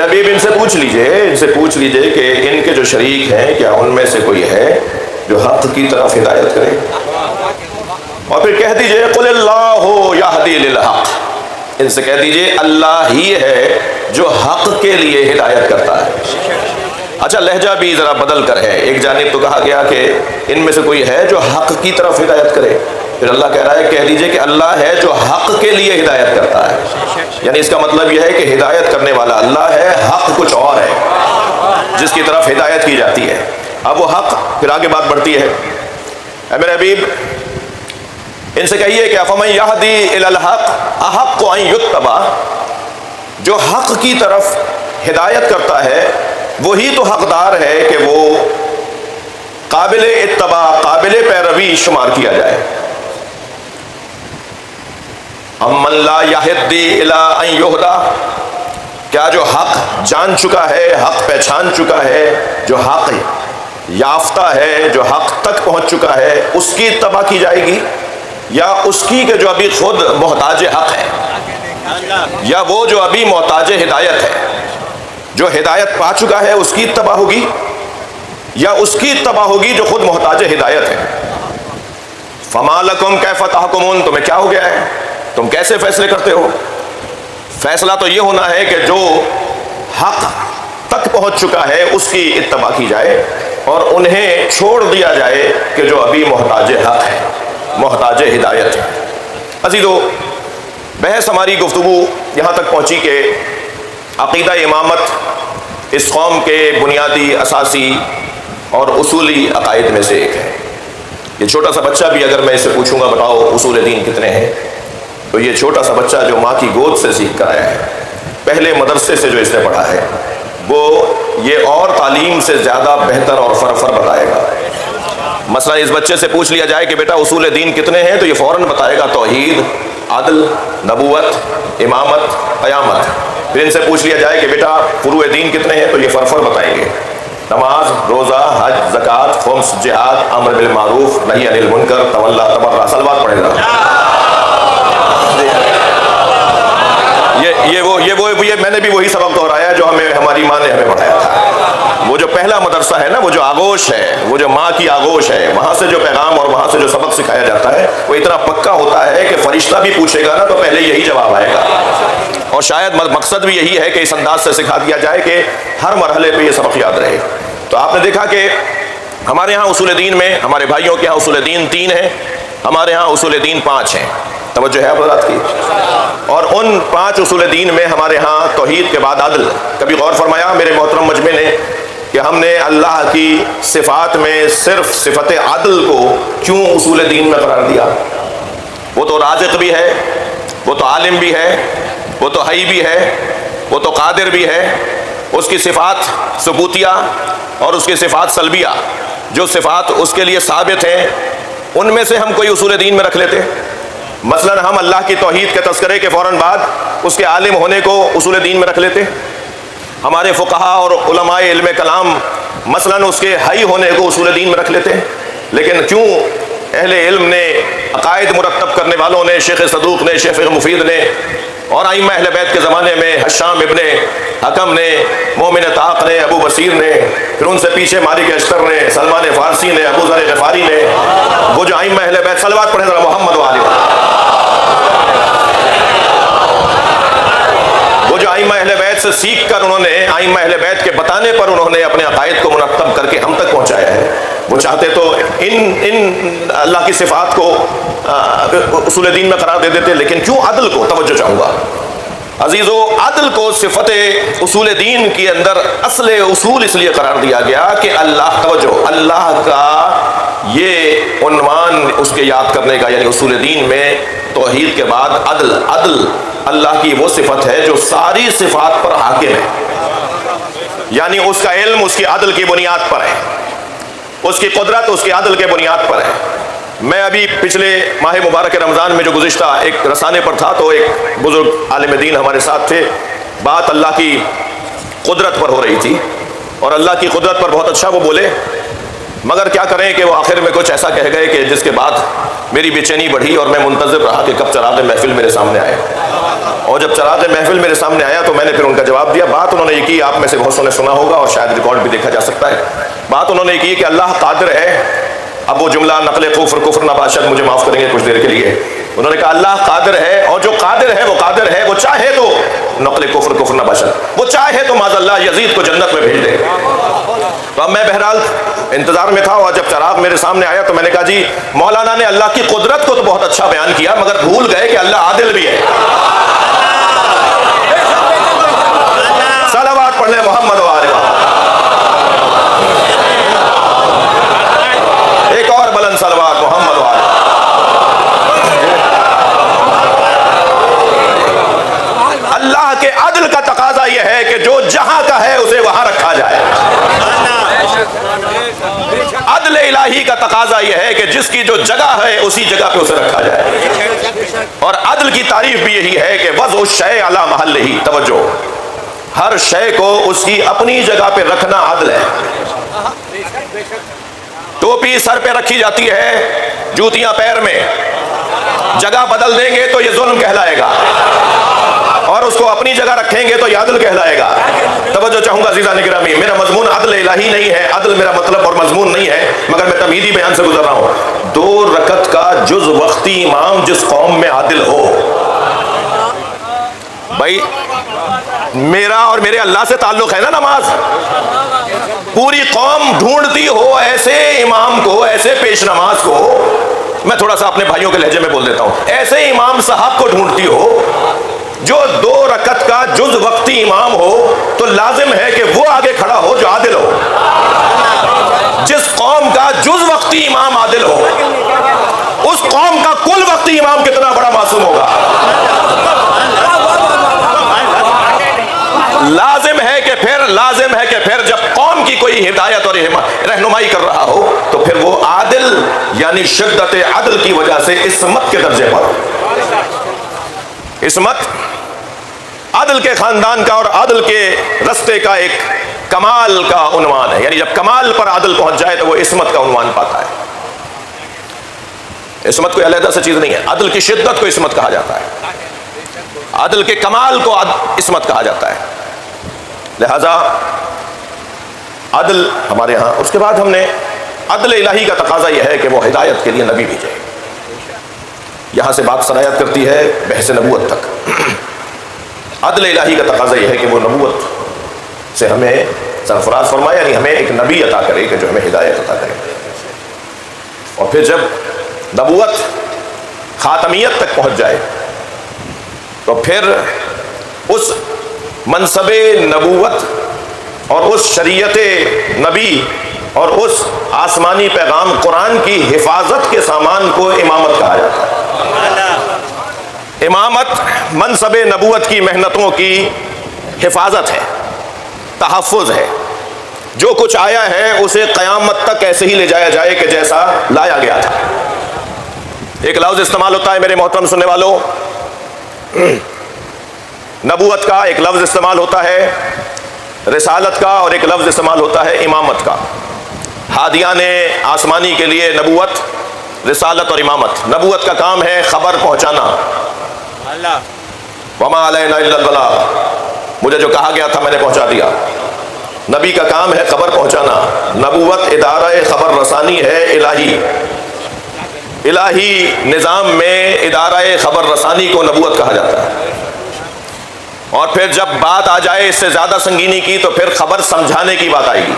حبیب ان سے پوچھ لیجئے کہ ان کے جو شریک ہیں کیا ان میں سے کوئی ہے جو حق کی طرف ہدایت کرے؟ اور پھر کہہ دیجئے قل اللہ یہدی للحق، ان سے کہہ دیجئے اللہ ہی ہے جو حق کے لیے ہدایت کرتا ہے۔ اچھا لہجہ بھی ذرا بدل کر ہے، ایک جانب تو کہا گیا کہ ان میں سے کوئی ہے جو حق کی طرف ہدایت کرے، پھر اللہ کہہ رہا ہے کہہ دیجئے کہ اللہ ہے جو حق کے لیے ہدایت کرتا ہے، یعنی اس کا مطلب یہ ہے کہ ہدایت کرنے والا اللہ ہے، حق کچھ اور ہے جس کی طرف ہدایت کی جاتی ہے۔ اب وہ حق، پھر آگے بات بڑھتی ہے، اے میرے حبیب ان سے کہیے کہ افمن یہدی الی الحق احق ان یتبع، جو حق کی طرف ہدایت کرتا ہے وہی تو حقدار ہے کہ وہ قابل اتباع، قابل پیروی شمار کیا جائے۔ امن لا یہدی الی ان یہدی، کیا جو حق جان چکا ہے، حق پہچان چکا ہے، جو حق یافتہ ہے، جو حق تک پہنچ چکا ہے، اس کی اتباع کی جائے گی، یا اس کی کہ جو ابھی خود محتاج حق ہے، یا وہ جو ابھی محتاج ہدایت ہے، جو ہدایت پا چکا ہے اس کی اتباع ہوگی، یا اس کی اتباع ہوگی جو خود محتاج ہدایت ہے؟ فما لکم کیف تحکمون، تمہیں کیا ہو گیا ہے، تم کیسے فیصلے کرتے ہو؟ فیصلہ تو یہ ہونا ہے کہ جو حق تک پہنچ چکا ہے اس کی اتباع کی جائے، اور انہیں چھوڑ دیا جائے کہ جو ابھی محتاج حق ہے، محتاج ہدایت ہے۔ عزیزو، بحث ہماری گفتگو یہاں تک پہنچی کہ عقیدہ امامت اس قوم کے بنیادی، اساسی اور اصولی عقائد میں سے ایک ہے۔ یہ چھوٹا سا بچہ بھی اگر میں اسے پوچھوں گا بتاؤ اصول دین کتنے ہیں، تو یہ چھوٹا سا بچہ جو ماں کی گود سے سیکھ کر آیا ہے، پہلے مدرسے سے جو اس نے پڑھا ہے، وہ یہ اور تعلیم سے زیادہ بہتر اور فرفر بتائے گا۔ مثلا اس بچے سے پوچھ لیا جائے کہ بیٹا اصول دین کتنے ہیں، تو یہ فوراً بتائے گا توحید، عدل، نبوت، امامت، قیامت۔ پھر ان سے پوچھ لیا جائے کہ بیٹا فروع دین کتنے ہیں، تو یہ فرفر بتائیں گے، نماز، روزہ، حج، زکوٰۃ، خمس، جہاد، امر بالمعروف، نہی عن المنکر، تولا، تبرع، صلوات پڑھے گا۔ یہ میں نے بھی وہی سبق دہرایا جو ہماری ماں نے ہمیں پڑھایا تھا۔ وہ جو پہلا مدرسہ ہے نا، وہ جو آغوش ہے، وہ جو ماں کی آغوش ہے، وہاں سے جو پیغام اور وہاں سے جو سبق سکھایا جاتا ہے وہ اتنا پکا ہوتا ہے کہ فرشتہ بھی پوچھے گا نا تو پہلے یہی جواب آئے گا۔ اور شاید مقصد بھی یہی ہے کہ اس انداز سے سکھا دیا جائے کہ ہر مرحلے پہ یہ سبق یاد رہے۔ تو آپ نے دیکھا کہ ہمارے ہاں اصول دین میں، ہمارے بھائیوں کے ہاں اصول دین 3 ہیں، ہمارے ہاں اصول دین 5 ہیں۔ توجہ ہے حضرات کی؟ اور ان 5 اصول دین میں ہمارے ہاں توحید کے بعد عدل۔ کبھی غور فرمایا میرے محترم مجمع نے کہ ہم نے اللہ کی صفات میں صرف صفت عدل کو کیوں اصول دین میں قرار دیا؟ وہ تو رازق بھی ہے، وہ تو عالم بھی ہے، وہ تو حی بھی ہے، وہ تو قادر بھی ہے۔ اس کی صفات ثبوتیہ اور اس کی صفات سلبیہ، جو صفات اس کے لیے ثابت ہیں ان میں سے ہم کوئی اصول دین میں رکھ لیتے۔ مثلا ہم اللہ کی توحید کے تذکرے کے فوراً بعد اس کے عالم ہونے کو اصول دین میں رکھ لیتے۔ ہمارے فقہا اور علماء علم کلام مثلا اس کے حی ہونے کو اصول دین میں رکھ لیتے۔ لیکن کیوں اہل علم نے، عقائد مرتب کرنے والوں نے، شیخ صدوق نے، شیخ مفید نے، اور ائمہ اہل بیت کے زمانے میں حشام ابن حکم نے، مومن طاق نے، ابو بصیر نے، پھر ان سے پیچھے مالک اشتر نے، سلمان فارسی نے، ابو ذر غفاری نے، وہ جو ائمہ اہل بیت، صلوات پڑھیں ذرا محمد و آل وہ جو ائمہ اہل بیت سے سیکھ کر انہوں نے، ائمہ اہل بیت کے بتانے پر انہوں نے اپنے عقائد کو مرتب کر کے ہم تک پہنچایا ہے۔ وہ چاہتے تو ان اللہ کی صفات کو اصول دین میں قرار دے دیتے، لیکن کیوں عدل کو؟ توجہ چاہوں گا عزیزو، عدل کو صفت اصول دین کے اندر اصل اصول اس لیے قرار دیا گیا کہ اللہ، توجہ، اللہ کا یہ عنوان اس کے یاد کرنے کا، یعنی اصول دین میں توحید کے بعد عدل۔ عدل اللہ کی وہ صفت ہے جو ساری صفات پر حاکم ہے، یعنی اس کا علم اس کی عدل کی بنیاد پر ہے، اس کی قدرت اس کی عدل کے بنیاد پر ہے۔ میں ابھی پچھلے ماہ مبارک رمضان میں جو گزشتہ ایک رسانے پر تھا تو ایک بزرگ عالم دین ہمارے ساتھ تھے، بات اللہ کی قدرت پر ہو رہی تھی، اور اللہ کی قدرت پر بہت اچھا وہ بولے، مگر کیا کریں کہ وہ آخر میں کچھ ایسا کہہ گئے کہ جس کے بعد میری بے چینی بڑھی اور میں منتظر رہا کہ کب چراغ محفل میرے سامنے آئے۔ اور جب چراغ محفل میرے سامنے آیا تو میں نے پھر ان کا جواب دیا. بات انہوں نے یہ کی, آپ میں سے بہت نے سنا ہوگا اور شاید ریکارڈ بھی دیکھا جا سکتا ہے. بات انہوں نے یہ کی کہ اللہ قادر ہے. اب وہ جملہ نقل کفر نباشد مجھے معاف کریں گے کچھ دیر کے لیے. انہوں نے کہا اللہ قادر ہے, اور جو قادر ہے وہ قادر ہے, وہ چاہے تو نقل کفر نباشد, وہ چاہے تو معاذ اللہ یزید کو جنت میں بھیج دے. تو اب میں بہرحال انتظار میں تھا, اور جب چراغ میرے سامنے آیا تو میں نے کہا جی مولانا نے اللہ کی قدرت کو تو بہت اچھا بیان کیا, مگر بھول گئے کہ اللہ عادل بھی ہے. صلوات پڑھ لیں محمد و آل محمد. ایک اور بلند صلوات محمد و آل. اللہ کے عدل کا تقاضا یہ ہے کہ جو جہاں کا ہے اسے وہاں رکھا جائے. عدل الہی کا تقاضا یہ ہے کہ جس کی جو جگہ ہے اسی جگہ پہ اسے رکھا جائے. اور عدل کی تعریف بھی یہی ہے کہ وضع الشیء علی محلہ. توجہ, ہر شے کو اس کی اپنی جگہ پہ رکھنا عدل ہے. ٹوپی سر پہ رکھی جاتی ہے, جوتیاں پیر میں, جگہ بدل دیں گے تو یہ ظلم کہلائے گا, اور اس کو اپنی جگہ رکھیں گے تو یہ عدل کہلائے گا. توجہ چاہوں گا عزیزان گرامی, میرا مضمون عدل الہی نہیں ہے, عدل میرا مطلب اور مضمون نہیں ہے, مگر میں تمہیدی بیان سے گزر رہا ہوں. 2 رکعت کا جز وقتی امام جس قوم میں عادل ہو, بھائی میرا اور میرے اللہ سے تعلق ہے نا نماز. پوری قوم ڈھونڈتی ہو ایسے امام کو, ایسے پیش نماز کو, میں تھوڑا سا اپنے بھائیوں کے لہجے میں بول دیتا ہوں, ایسے امام صاحب کو ڈھونڈتی ہو جو 2 رکعت کا جز وقتی امام ہو, تو لازم ہے کہ وہ آگے کھڑا ہو جو عادل ہو. جس قوم کا جز وقتی امام عادل ہو, اس قوم کا کل وقتی امام کتنا بڑا معصوم ہوگا. لازم ہے کہ پھر جب قوم کی کوئی ہدایت اور رہنمائی کر رہا ہو تو پھر وہ عادل یعنی شدت عدل کی وجہ سے عصمت کے درجے پر. عصمت عدل کے خاندان کا اور عدل کے رستے کا ایک کمال کا عنوان ہے. یعنی جب کمال پر عدل پہنچ جائے تو وہ عصمت کا عنوان پاتا ہے. عصمت کوئی علیحدہ سے چیز نہیں ہے. عدل کی شدت کو عصمت کہا جاتا ہے, عدل کے کمال کو عصمت کہا جاتا ہے. لہذا عدل ہمارے ہاں. اس کے بعد ہم نے عدل الہی کا تقاضا یہ ہے کہ وہ ہدایت کے لیے نبی بھیجے. یہاں سے بات سرایت کرتی ہے بحث نبوت تک. عدل الہی کا تقاضا یہ ہے کہ وہ نبوت سے ہمیں سرفراز فرمائے, یعنی ہمیں ایک نبی عطا کرے کہ جو ہمیں ہدایت عطا کرے. اور پھر جب نبوت خاتمیت تک پہنچ جائے تو پھر اس منصب نبوت اور اس شریعت نبی اور اس آسمانی پیغام قرآن کی حفاظت کے سامان کو امامت کہا جاتا ہے. امامت منصب نبوت کی محنتوں کی حفاظت ہے, تحفظ ہے. جو کچھ آیا ہے اسے قیامت تک ایسے ہی لے جایا جائے کہ جیسا لایا گیا تھا. ایک لفظ استعمال ہوتا ہے میرے محترم سننے والوں, نبوت کا ایک لفظ استعمال ہوتا ہے رسالت کا, اور ایک لفظ استعمال ہوتا ہے امامت کا. ہادیان آسمانی کے لیے نبوت, رسالت اور امامت. نبوت کا کام ہے خبر پہنچانا, وما علینا الا البلاغ, مجھے جو کہا گیا تھا میں نے پہنچا دیا. نبی کا کام ہے خبر پہنچانا. نبوت ادارہ خبر رسانی ہے الہی. الہی نظام میں ادارہ خبر رسانی کو نبوت کہا جاتا ہے. اور پھر جب بات آ جائے اس سے زیادہ سنگینی کی تو پھر خبر سمجھانے کی بات آئے گی.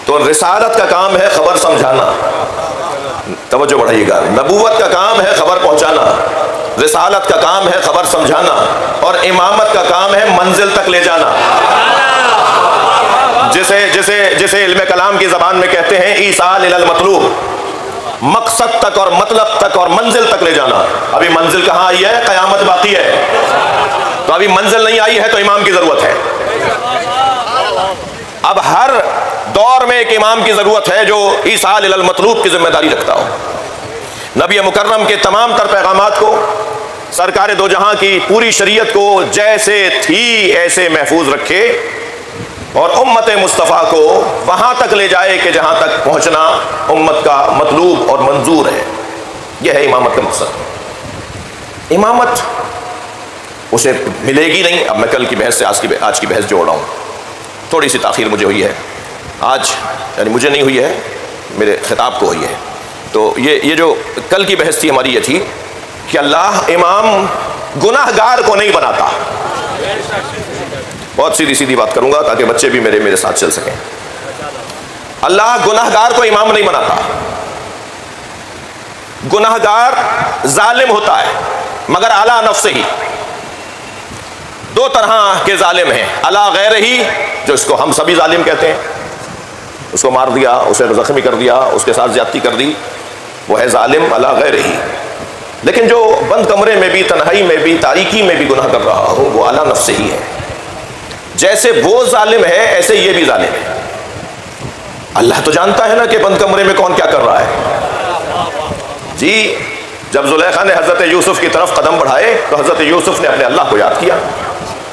تو رسالت کا کام ہے خبر سمجھانا. توجہ بڑھائیے گا, نبوت کا کام ہے خبر پہنچانا, رسالت کا کام ہے خبر سمجھانا, اور امامت کا کام ہے منزل تک لے جانا. جسے علم کلام کی زبان میں کہتے ہیں ایصال الی المطلوب, مقصد تک اور مطلب تک اور منزل تک لے جانا. ابھی منزل کہاں آئی ہے؟ قیامت باقی ہے. تو ابھی منزل نہیں آئی ہے تو امام کی ضرورت ہے. اب ہر دور میں ایک امام کی ضرورت ہے جو ایصال الی المطلوب کی ذمہ داری رکھتا ہو. نبی مکرم کے تمام تر پیغامات کو, سرکار دو جہاں کی پوری شریعت کو جیسے تھی ایسے محفوظ رکھے, اور امت مصطفیٰ کو وہاں تک لے جائے کہ جہاں تک پہنچنا امت کا مطلوب اور منظور ہے. یہ ہے امامت کا مقصد. امامت اسے ملے گی نہیں. اب میں کل کی بحث سے آج کی بحث جوڑ رہا ہوں. تھوڑی سی تاخیر مجھے ہوئی ہے آج، یعنی مجھے نہیں ہوئی ہے، میرے خطاب کو ہوئی ہے. تو یہ جو کل کی بحث تھی ہماری یہ تھی کہ اللہ امام گناہ گار کو نہیں بناتا. بہت سیدھی بات کروں گا تاکہ بچے بھی میرے ساتھ چل سکیں. اللہ گناہ گار کو امام نہیں بناتا. گناہ گار ظالم ہوتا ہے مگر اعلیٰ نفس ہی. دو طرح کے ظالم ہیں. اعلیٰ غیر ہی، جو اس کو ہم سبھی ظالم کہتے ہیں، اس کو مار دیا، اسے زخمی کر دیا، اس کے ساتھ زیادتی کر دی، وہ ہے ظالم اعلیٰ غیر ہی. لیکن جو بند کمرے میں بھی، تنہائی میں بھی، تاریکی میں بھی گناہ کر رہا ہو وہ اعلیٰ نفس ہی ہے. جیسے وہ ظالم ہے ایسے یہ بھی ظالم ہے. اللہ تو جانتا ہے نا کہ بند کمرے میں کون کیا کر رہا ہے. جی جب زلیخا نے حضرت یوسف کی طرف قدم بڑھائے تو حضرت یوسف نے اپنے اللہ کو یاد کیا،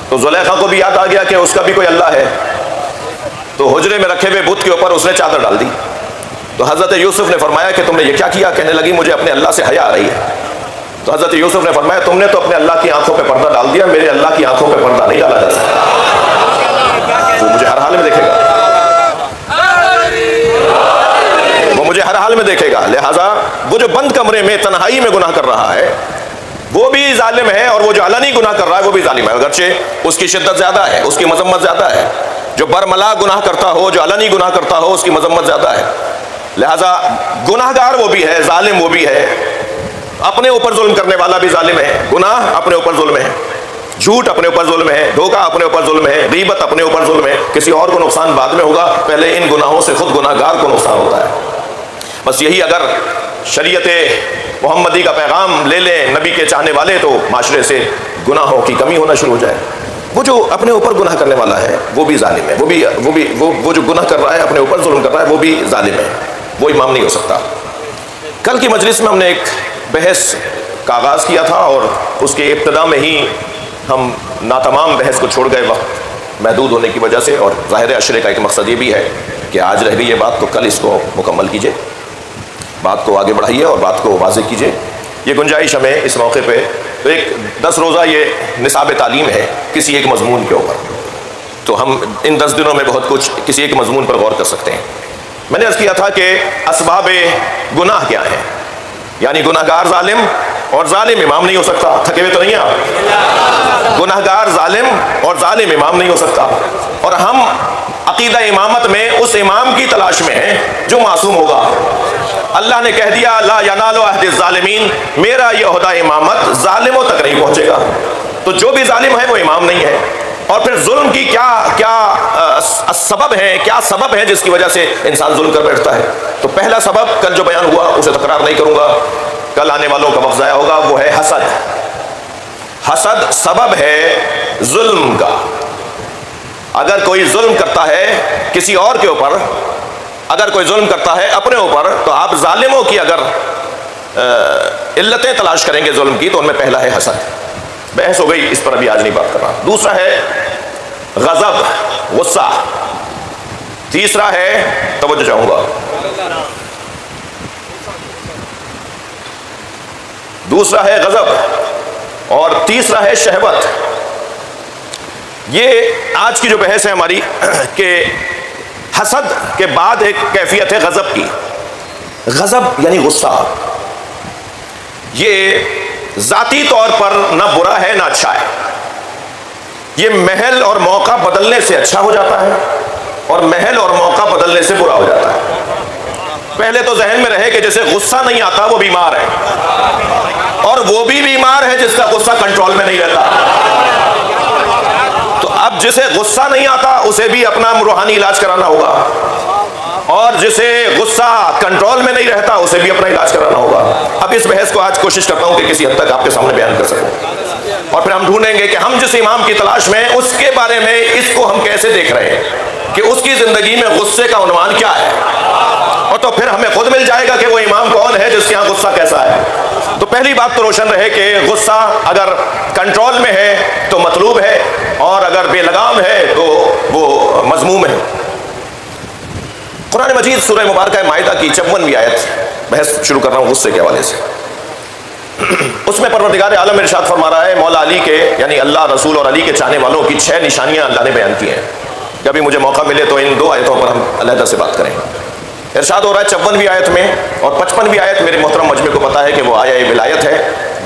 تو زلیخا کو بھی یاد آ گیا کہ اس کا بھی کوئی اللہ ہے. تو حجرے میں رکھے ہوئے بت کے اوپر اس نے چادر ڈال دی. تو حضرت یوسف نے فرمایا کہ تم نے یہ کیا کیا؟ کہنے لگی مجھے اپنے اللہ سے حیا آ رہی ہے. تو حضرت یوسف نے فرمایا تم نے تو اپنے اللہ کی آنکھوں پہ پردہ ڈال دیا، میرے اللہ کی آنکھوں پہ پردہ نہیں ڈالا جا سکتا. وہ مجھے ہر حال میں دیکھے گا، وہ مجھے ہر حال میں دیکھے گا. لہٰذا وہ جو بند کمرے میں تنہائی میں گناہ کر رہا ہے وہ بھی ظالم ہے، اور وہ جو علنی گناہ کر رہا ہے وہ بھی ظالم ہے، اگرچہ اس کی شدت زیادہ ہے، اس کی مذمت زیادہ ہے. جو برملا گناہ کرتا ہو، جو علنی گناہ کرتا ہو، اس کی مذمت زیادہ ہے. لہٰذا گناہ گار وہ بھی ہے، ظالم وہ بھی ہے، اپنے اوپر ظلم کرنے والا بھی ظالم ہے. گناہ اپنے اوپر ظلم ہے، جھوٹ اپنے اوپر ظلم ہے، دھوکہ اپنے اوپر ظلم ہے، غیبت اپنے اوپر ظلم ہے. کسی اور کو نقصان بعد میں ہوگا، پہلے ان گناہوں سے خود گناہ گار کو نقصان ہوتا ہے. بس یہی اگر شریعت محمدی کا پیغام لے لیں نبی کے چاہنے والے تو معاشرے سے گناہوں کی کمی ہونا شروع ہو جائے. وہ جو اپنے اوپر گناہ کرنے والا ہے وہ بھی ظالم ہے، وہ جو گناہ کر رہا ہے، اپنے اوپر ظلم کر رہا ہے، وہ بھی ظالم ہے، وہ امام نہیں ہو سکتا. کل کی مجلس میں ہم نے ایک بحث کا آغاز کیا تھا اور اس کے ابتدا میں ہی ہم ناتمام بحث کو چھوڑ گئے وقت محدود ہونے کی وجہ سے. اور ظاہر عشرے کا ایک مقصد یہ بھی ہے کہ آج رہ گئی یہ بات تو کل اس کو مکمل کیجئے، بات کو آگے بڑھائیے اور بات کو واضح کیجئے. یہ گنجائش ہمیں اس موقع پہ تو ایک 10 روزہ یہ نصاب تعلیم ہے کسی ایک مضمون کے اوپر، تو ہم ان 10 دنوں میں بہت کچھ کسی ایک مضمون پر غور کر سکتے ہیں. میں نے عرض کیا تھا کہ اسباب گناہ کیا ہیں، یعنی گناہ گار ظالم اور ظالم امام نہیں ہو سکتا. تھکے ہوئے تو نہیں آپ؟ گناہ گار ظالم اور ظالم امام نہیں ہو سکتا. اور ہم عقیدہ امامت میں اس امام کی تلاش میں ہیں جو معصوم ہوگا. اللہ نے کہہ دیا لا ینال عہد الظالمین، میرا یہ عہدہ امامت ظالموں تک نہیں پہنچے گا. تو جو بھی ظالم ہے وہ امام نہیں ہے. اور پھر ظلم کی کیا سبب ہے، کیا سبب ہے جس کی وجہ سے انسان ظلم کر بیٹھتا ہے. تو پہلا سبب کل جو بیان ہوا اسے تکرار نہیں کروں گا، کل آنے والوں کا وقت ضائع ہوگا، وہ ہے حسد. حسد سبب ہے ظلم کا. اگر کوئی ظلم کرتا ہے کسی اور کے اوپر، اگر کوئی ظلم کرتا ہے اپنے اوپر، تو آپ ظالموں کی اگر علتیں تلاش کریں گے ظلم کی تو ان میں پہلا ہے حسد. بحث ہو گئی، اس پر ابھی آج نہیں بات کرنا. دوسرا ہے غضب، غصہ. تیسرا ہے توجہ چاہوں گا، دوسرا ہے غضب اور تیسرا ہے شہوت. یہ آج کی جو بحث ہے ہماری کہ حسد کے بعد ایک کیفیت ہے غضب کی. غضب یعنی غصہ. یہ ذاتی طور پر نہ برا ہے نہ اچھا ہے. یہ محل اور موقع بدلنے سے اچھا ہو جاتا ہے اور محل اور موقع بدلنے سے برا ہو جاتا ہے. پہلے تو ذہن میں رہے کہ جسے غصہ نہیں آتا وہ بیمار ہے، اور وہ بھی بیمار ہے جس کا غصہ کنٹرول میں نہیں رہتا. تو اب جسے غصہ نہیں آتا اسے بھی اپنا روحانی علاج کرانا ہوگا، اور جسے غصہ کنٹرول میں نہیں رہتا اسے بھی اپنا علاج کرانا ہوگا. اب اس بحث کو آج کوشش کرتا ہوں کہ کسی حد تک آپ کے سامنے بیان کر سکوں، اور پھر ہم ڈھونڈیں گے کہ ہم جس امام کی تلاش میں اس کے بارے میں اس کو ہم کیسے دیکھ رہے ہیں، کہ اس کی زندگی میں غصے کا عنوان کیا ہے. اور تو پھر ہمیں خود مل جائے گا کہ وہ امام کون ہے جس کے یہاں غصہ کیسا ہے. تو پہلی بات تو روشن رہے کہ غصہ اگر کنٹرول میں ہے تو مطلوب ہے، اور اگر بے لگام ہے تو وہ مذموم ہے. قرآن مجید سورہ مبارکہ مائدہ کی 54ویں آیت، بحث شروع کر رہا ہوں غصے کے حوالے سے. اس میں پروردگار عالم ارشاد فرما رہا ہے مولا علی کے یعنی اللہ رسول اور علی کے چاہنے والوں کی 6 نشانیاں اللہ نے بیان کی ہیں. کبھی مجھے موقع ملے تو ان 2 آیتوں پر ہم علیحدہ سے بات کریں. ارشاد ہو رہا ہے 54ویں آیت میں اور 55ویں آیت میرے محترم مجمع کو پتا ہے کہ وہ آیہ ولایت ہے,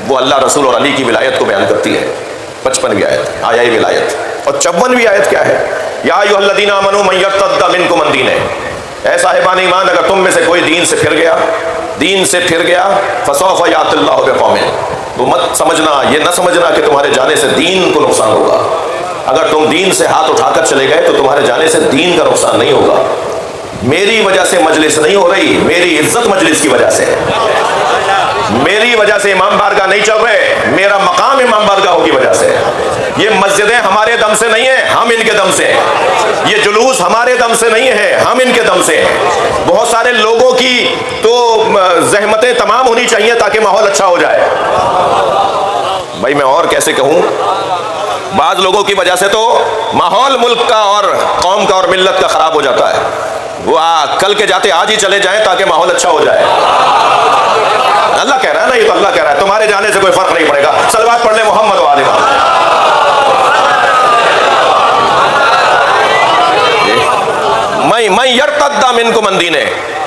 وہ اللہ رسول اور علی کی ولایت کو بیان کرتی ہے. 55ویں آیت آیہ ولایت. اور 54ویں آیت کیا ہے؟ یا ایھا الذین آمنوا من یرتد منکم عن دینہ, اے صاحبان ایمان اگر تم میں سے کوئی دین سے پھر گیا فسوف یأتی اللہ بقوم, تو مت سمجھنا, یہ نہ سمجھنا کہ تمہارے جانے سے دین کو نقصان ہوگا. اگر تم دین سے ہاتھ اٹھا کر چلے گئے تو تمہارے جانے سے دین کا نقصان نہیں ہوگا. میری وجہ سے مجلس نہیں ہو رہی, میری عزت مجلس کی وجہ سے, میری وجہ سے امام بارگاہ نہیں چل رہے, میرا مقام امام بارگاہوں کی وجہ سے. یہ مسجدیں ہمارے دم سے نہیں ہیں, ہم ان کے دم سے ہیں. یہ جلوس ہمارے دم سے نہیں ہے, ہم ان کے دم سے ہیں. بہت سارے لوگوں کی تو زحمتیں تمام ہونی چاہیے تاکہ ماحول اچھا ہو جائے. بھائی میں اور کیسے کہوں, بعض لوگوں کی وجہ سے تو ماحول ملک کا اور قوم کا اور ملت کا خراب ہو جاتا ہے. وہ کل کے جاتے آج ہی چلے جائیں تاکہ ماحول اچھا ہو جائے. اللہ کہہ رہا ہے نا, یہ تو اللہ کہہ رہا ہے, تمہارے جانے سے کوئی فرق نہیں پڑے گا. صلوات پڑھ لیں محمد و آل محمد. من یرتد منکم عن دینہ,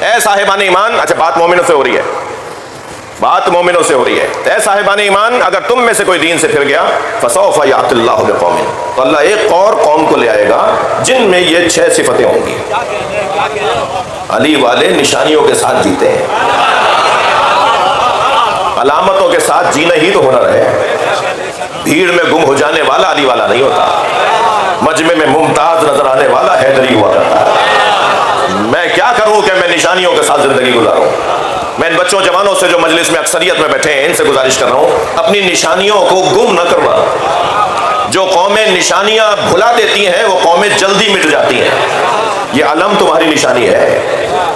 اے صاحبان ایمان, اچھا بات مومنوں سے ہو رہی ہے, بات مومنوں سے ہو رہی ہے. اے صاحبان ایمان اگر تم میں سے کوئی دین سے پھر گیا فسوف یأتی اللہ بقوم, تو اللہ ایک اور قوم کو لے آئے گا جن میں یہ 6 صفتیں ہوں گی. علی والے نشانیوں کے ساتھ جیتے ہیں, علامتوں کے ساتھ جینا ہی تو ہنر ہے. بھیڑ میں گم ہو جانے والا علی والا نہیں ہوتا, مجمع میں ممتاز نظر آنے والا حیدری ہوا کرتا ہے. میں کیا کروں کہ میں نشانیوں کے ساتھ زندگی گزاروں. میں ان بچوں جوانوں سے جو مجلس میں اکثریت میں بیٹھے ہیں ان سے گزارش کر رہا ہوں اپنی نشانیوں کو گم نہ کرنا. جو قومیں نشانیاں بھلا دیتی ہیں وہ قومیں جلدی مٹ جاتی ہیں. یہ علم تمہاری نشانی ہے,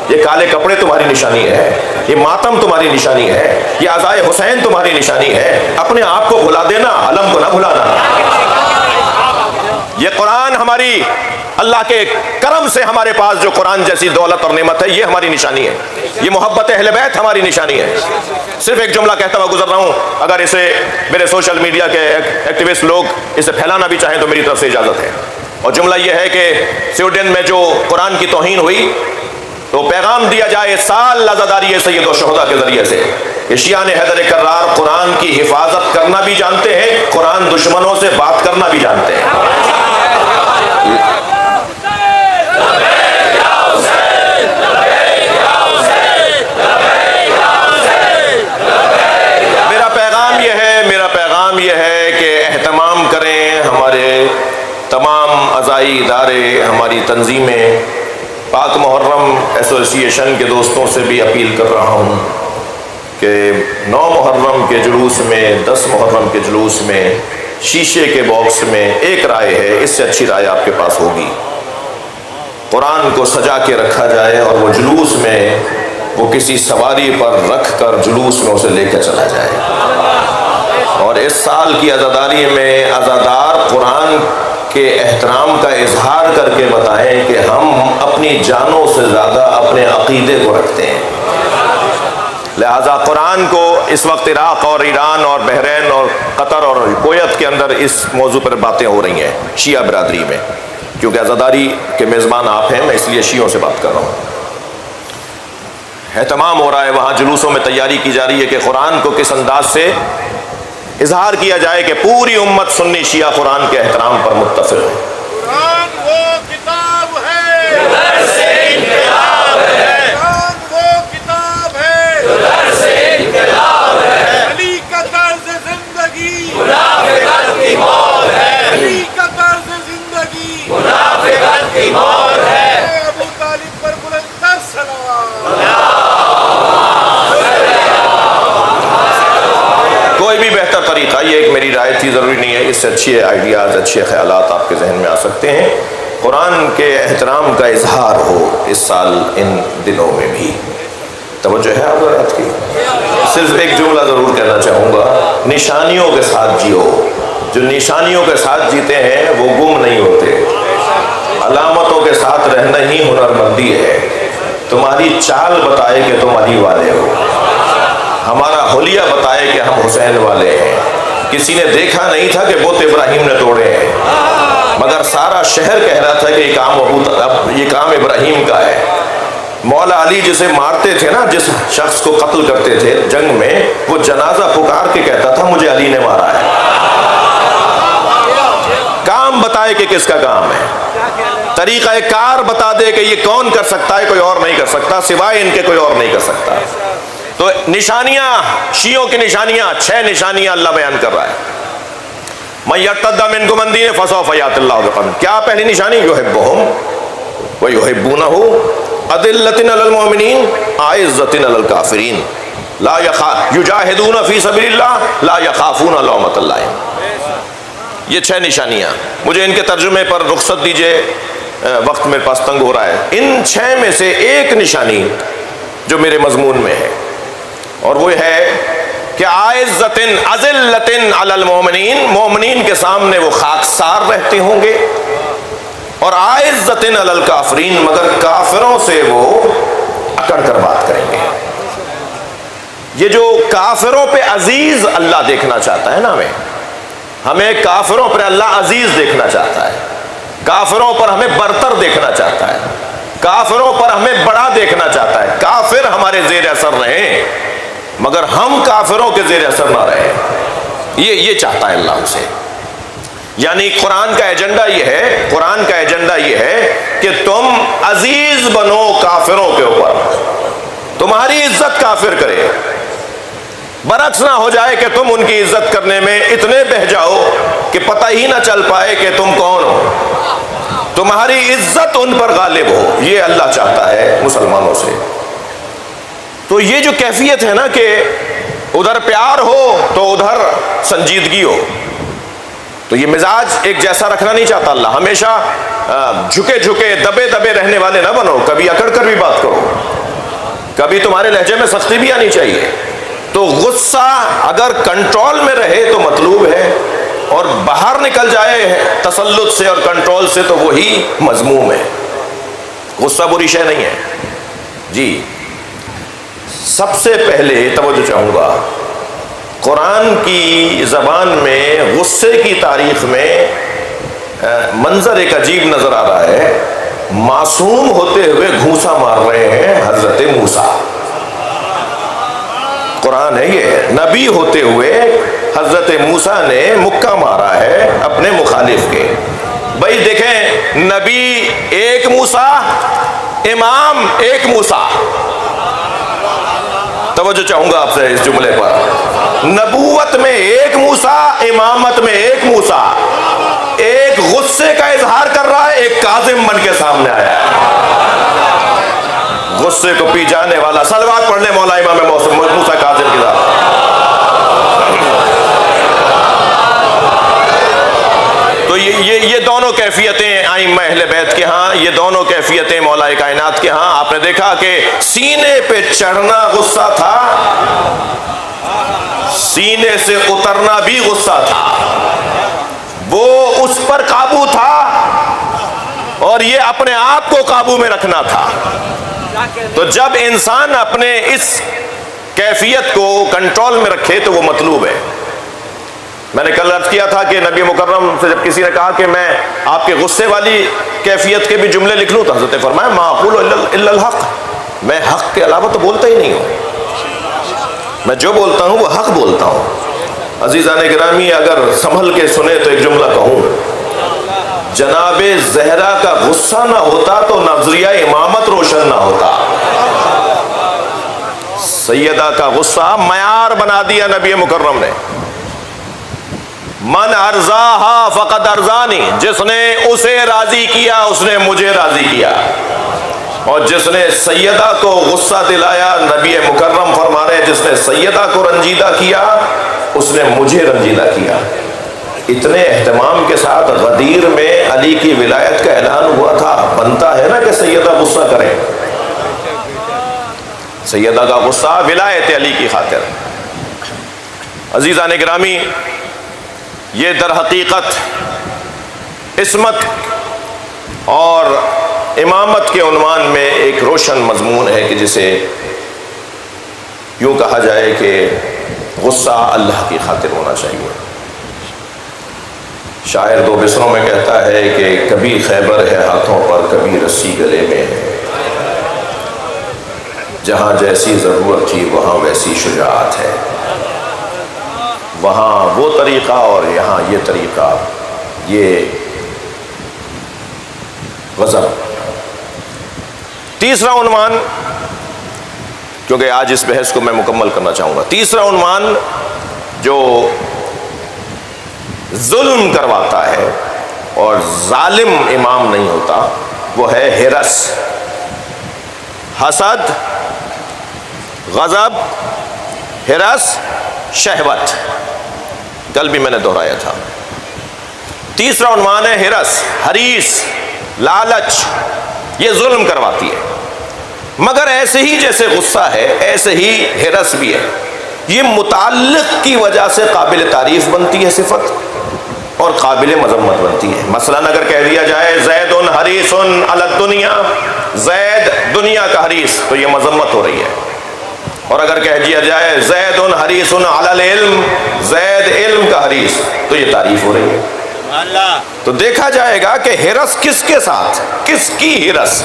یہ کالے کپڑے تمہاری نشانی ہے, یہ ماتم تمہاری نشانی ہے, یہ عزائے حسین تمہاری نشانی ہے. اپنے آپ کو بھلا دینا, علم کو نہ بھلانا. یہ قرآن ہماری اللہ کے کرم سے ہمارے پاس جو قرآن جیسی دولت اور نعمت ہے یہ ہماری نشانی ہے. یہ محبت اہل بیت ہماری نشانی ہے. صرف ایک جملہ کہتا ہوا گزر رہا ہوں, اگر اسے میرے سوشل میڈیا کے ایکٹیوسٹ لوگ اسے پھیلانا بھی چاہیں تو میری طرف سے اجازت ہے. اور جملہ یہ ہے کہ سویڈن میں جو قرآن کی توہین ہوئی تو پیغام دیا جائے سال عزاداری سید الشہداء کے ذریعے سے کہ شیعہ حیدر کرار قرآن کی حفاظت کرنا بھی جانتے ہیں, قرآن دشمنوں سے بات کرنا بھی جانتے ہیں. میرا پیغام یہ ہے کہ اہتمام کریں. ہمارے تمام عزائی ادارے, ہماری تنظیمیں, پاک محرم ایسوسی ایشن کے دوستوں سے بھی اپیل کر رہا ہوں کہ 9 محرم کے جلوس میں, 10 محرم کے جلوس میں شیشے کے باکس میں ایک رائے ہے, اس سے اچھی رائے آپ کے پاس ہوگی. قرآن کو سجا کے رکھا جائے اور وہ جلوس میں وہ کسی سواری پر رکھ کر جلوس میں اسے لے کر چلا جائے. اور اس سال کی عزاداری میں عزادار قرآن کے احترام کا اظہار کر کے بتائیں کہ ہم اپنی جانوں سے زیادہ اپنے عقیدے کو رکھتے ہیں. لہذا قرآن کو اس وقت عراق اور ایران اور بحرین اور قطر اور کویت کے اندر اس موضوع پر باتیں ہو رہی ہیں شیعہ برادری میں, کیونکہ عزاداری کے میزبان آپ ہیں, میں اس لیے شیعوں سے بات کر رہا ہوں. اہتمام ہو رہا ہے, وہاں جلوسوں میں تیاری کی جا رہی ہے کہ قرآن کو کس انداز سے اظہار کیا جائے کہ پوری امت سنی شیعہ قرآن کے احترام پر متفق ہے. قرآن وہ کتاب ہے جو در سے انقلاب ہے, قرآن وہ کتاب ہے جو در سے انقلاب ہے. علی کا طرز زندگی منافقت کی موت ہے, علی کا طرز زندگی منافقت کی موت ہے. ابو طالب پر بلند تر صلوات. کوئی بھی بہتر طریقہ, یہ ایک میری رائے تھی, ضروری نہیں ہے, اس سے اچھے آئیڈیاز, اچھے خیالات آپ کے ذہن میں آ سکتے ہیں. قرآن کے احترام کا اظہار ہو اس سال ان دنوں میں بھی. توجہ ہے حضرات کی. صرف ایک جملہ ضرور کہنا چاہوں گا, نشانیوں کے ساتھ جیو. جو نشانیوں کے ساتھ جیتے ہیں وہ گم نہیں ہوتے. علامتوں کے ساتھ رہنا ہی ہنر مندی ہے. تمہاری چال بتائے کہ تم علی والے ہو. ہمارا حلیہ بتائے کہ ہم حسین والے ہیں. کسی نے دیکھا نہیں تھا کہ بت ابراہیم نے توڑے ہیں، مگر سارا شہر کہہ رہا تھا کہ یہ کام ابراہیم کا ہے. مولا علی جسے مارتے تھے نا، جس شخص کو قتل کرتے تھے جنگ میں، وہ جنازہ پکار کے کہتا تھا مجھے علی نے مارا ہے. کام بتائے کہ کس کا کام ہے، طریقہ کار بتا دے کہ یہ کون کر سکتا ہے، کوئی اور نہیں کر سکتا، سوائے ان کے کوئی اور نہیں کر سکتا. تو نشانیاں، شیعوں کی نشانیاں 6 نشانیاں اللہ بیان کر رہا ہے. مَن یرتد منکم عن دینہ فسوف یأتی اللہ بقوم. کیا پہلی نشانی؟ یحبہم ویحبونہ اذلۃ علی المؤمنین اعزۃ علی الکافرین لا یجاہدون فی سبیل اللہ لا یخافون لومۃ لائم. یہ 6 نشانیاں. مجھے ان کے ترجمے پر رخصت دیجئے، وقت میرے پاس تنگ ہو رہا ہے. ان 6 میں سے ایک نشانی جو میرے مضمون میں ہے، اور وہ ہے کہ اعزۃ اذلۃ علی المؤمنین، مومنین کے سامنے وہ خاکسار رہتے ہوں گے، اور اعزۃ علی الکافرین، مگر کافروں سے وہ اکڑ کر بات کریں گے. یہ جو کافروں پہ عزیز اللہ دیکھنا چاہتا ہے نا، ہمیں کافروں پر اللہ عزیز دیکھنا چاہتا ہے، کافروں پر ہمیں برتر دیکھنا چاہتا ہے، کافروں پر ہمیں بڑا دیکھنا چاہتا ہے. کافر ہمارے زیر اثر رہیں مگر ہم کافروں کے زیر اثر نہ رہیں. یہ چاہتا ہے اللہ ہم سے. یعنی قرآن کا ایجنڈا یہ ہے کہ تم عزیز بنو کافروں کے اوپر، تمہاری عزت کافر کرے. برعکس نہ ہو جائے کہ تم ان کی عزت کرنے میں اتنے بہہ جاؤ کہ پتہ ہی نہ چل پائے کہ تم کون ہو. تمہاری عزت ان پر غالب ہو. یہ اللہ چاہتا ہے مسلمانوں سے. تو یہ جو کیفیت ہے نا کہ ادھر پیار ہو تو ادھر سنجیدگی ہو، تو یہ مزاج ایک جیسا رکھنا نہیں چاہتا اللہ. ہمیشہ جھکے دبے رہنے والے نہ بنو. کبھی اکڑ کر بھی بات کرو، کبھی تمہارے لہجے میں سختی بھی آنی چاہیے. تو غصہ اگر کنٹرول میں رہے تو مطلوب ہے، اور باہر نکل جائے تسلط سے اور کنٹرول سے تو وہی مذموم ہے. غصہ بری شے نہیں ہے. جی، سب سے پہلے توجہ چاہوں گا، قرآن کی زبان میں غصے کی تاریخ میں منظر ایک عجیب نظر آ رہا ہے. معصوم ہوتے ہوئے گھونسا مار رہے ہیں حضرت موسیٰ. قرآن ہے یہ. نبی ہوتے ہوئے حضرت موسیٰ نے مکہ مارا ہے اپنے مخالف کے. بھائی دیکھیں، نبی ایک موسیٰ، امام ایک موسیٰ. توجہ چاہوں گا آپ سے اس جملے پر. نبوت میں ایک موسیٰ، امامت میں ایک موسیٰ. ایک غصے کا اظہار کر رہا ہے، ایک کاظم بن کے سامنے آیا ہے، غصے کو پی جانے والا. صلوات پڑھ لیں مولا امام موسیٰ کاظم کی ذات. تو یہ دونوں کیفیتیں ائمہ اہل بیت کے ہاں، یہ دونوں کیفیتیں مولا کائنات کے ہاں. آپ نے دیکھا کہ سینے پہ چڑھنا غصہ تھا، سینے سے اترنا بھی غصہ تھا. وہ اس پر قابو تھا اور یہ اپنے آپ کو قابو میں رکھنا تھا. تو جب انسان اپنے اس کیفیت کو کنٹرول میں رکھے تو وہ مطلوب ہے. میں نے کل عرض کیا تھا کہ نبی مکرم سے جب کسی نے کہا کہ میں آپ کے غصے والی کیفیت کے بھی جملے لکھ لوں تو حضرت فرمایا ما اقول الا الحق، میں حق کے علاوہ تو بولتا ہی نہیں ہوں، میں جو بولتا ہوں وہ حق بولتا ہوں. عزیزان گرامی، اگر سنبھل کے سنے تو ایک جملہ کہوں، جناب زہرا کا غصہ نہ ہوتا تو نظریہ امامت روشن نہ ہوتا. سیدہ کا غصہ معیار بنا دیا نبی مکرم نے. من ارضاہا فقد ارضانی، جس نے اسے راضی کیا اس نے مجھے راضی کیا. اور جس نے سیدہ کو غصہ دلایا، نبی مکرم فرما رہے جس نے سیدہ کو رنجیدہ کیا اس نے مجھے رنجیدہ کیا. اتنے اہتمام کے ساتھ غدیر میں علی کی ولایت کا اعلان ہوا تھا. بنتا ہے نا کہ سیدہ غصہ کرے. سیدہ کا غصہ ولایت علی کی خاطر. عزیزان گرامی، یہ در حقیقت عصمت اور امامت کے عنوان میں ایک روشن مضمون ہے کہ جسے یوں کہا جائے کہ غصہ اللہ کی خاطر ہونا چاہیے۔ شاعر دو بسروں میں کہتا ہے کہ کبھی خیبر ہے ہاتھوں پر، کبھی رسی گلے میں ہے، جہاں جیسی ضرورت تھی وہاں ویسی شجاعت ہے، وہاں وہ طریقہ اور یہاں یہ طریقہ، یہ غضب۔ تیسرا عنوان، کیونکہ آج اس بحث کو میں مکمل کرنا چاہوں گا، تیسرا عنوان جو ظلم کرواتا ہے اور ظالم امام نہیں ہوتا وہ ہے ہرس، حسد، غضب، ہرس، شہوت۔ کل بھی میں نے دہرایا تھا۔ تیسرا عنوان ہے ہرس، حریص، لالچ، یہ ظلم کرواتی ہے، مگر ایسے ہی جیسے غصہ ہے ایسے ہی ہرس بھی ہے۔ یہ متعلق کی وجہ سے قابل تعریف بنتی ہے صفت اور قابل مذمت بنتی ہے۔ مثلا اگر کہہ دیا جائے زید حریص علی الدنیا، زید دنیا کا حریص، تو یہ مذمت ہو رہی ہے۔ اور اگر کہہ دیا جائے زید حریص علی العلم، زید علم کا حریص، تو یہ تعریف ہو رہی ہے۔ تو دیکھا جائے گا کہ ہرس کس کے ساتھ، کس کی ہرس،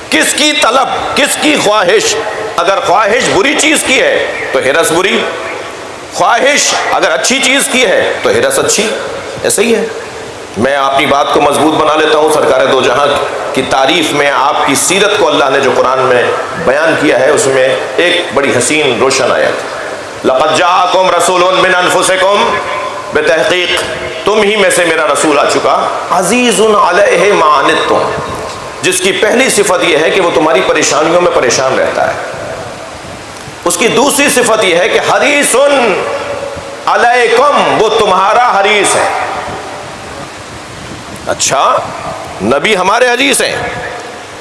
کس کی طلب، کس کی خواہش۔ اگر خواہش بری چیز کی ہے تو ہرس بری، خواہش اگر اچھی چیز کی ہے تو ہرس اچھی، ایسا ہی ہے۔ میں اپنی بات کو مضبوط بنا لیتا ہوں۔ سرکار دو جہاں کی تعریف میں آپ کی سیرت کو اللہ نے جو قرآن میں بیان کیا ہے اس میں ایک بڑی حسین روشن آیت، لقد جاءکم رسول من انفسکم، بے تحقیق تم ہی میں سے میرا رسول آ چکا، عزیز علیہ ما عنتم، جس کی پہلی صفت یہ ہے کہ وہ تمہاری پریشانیوں میں پریشان رہتا ہے۔ اس کی دوسری صفت یہ ہے کہ حریص علیکم، وہ تمہارا حریص ہے۔ اچھا، نبی ہمارے حریص ہیں،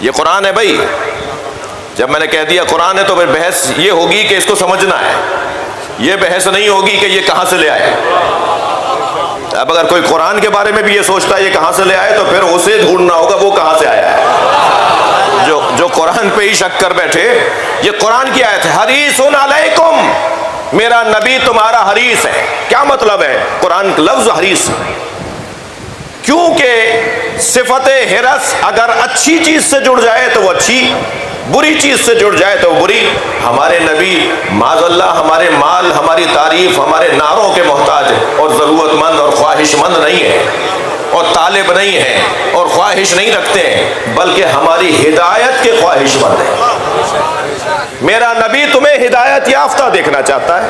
یہ قرآن ہے بھائی۔ جب میں نے کہہ دیا قرآن ہے تو پھر بحث یہ ہوگی کہ اس کو سمجھنا ہے، یہ بحث نہیں ہوگی کہ یہ کہاں سے لے آئے۔ اب اگر کوئی قرآن کے بارے میں بھی یہ سوچتا ہے یہ کہاں سے لے آئے تو پھر اسے ڈھونڈنا ہوگا وہ کہاں سے آیا ہے۔ جو قرآن پہ ہی شک کر بیٹھے، یہ قرآن کی آیت ہے، حریص علیکم، میرا نبی تمہارا حریص ہے۔ کیا مطلب ہے؟ قرآن کا لفظ حریص، کیونکہ صفت ہرس اگر اچھی چیز سے جڑ جائے تو وہ اچھی، بری چیز سے جڑ جائے تو وہ بری۔ ہمارے نبی معاذ اللہ ہمارے مال، ہماری تعریف، ہمارے نعروں کے محتاج اور ضرورت مند اور خواہش مند نہیں ہے، اور طالب نہیں ہے اور خواہش نہیں رکھتے ہیں، بلکہ ہماری ہدایت کے خواہش مند ہیں۔ میرا نبی تمہیں ہدایت یافتہ دیکھنا چاہتا ہے،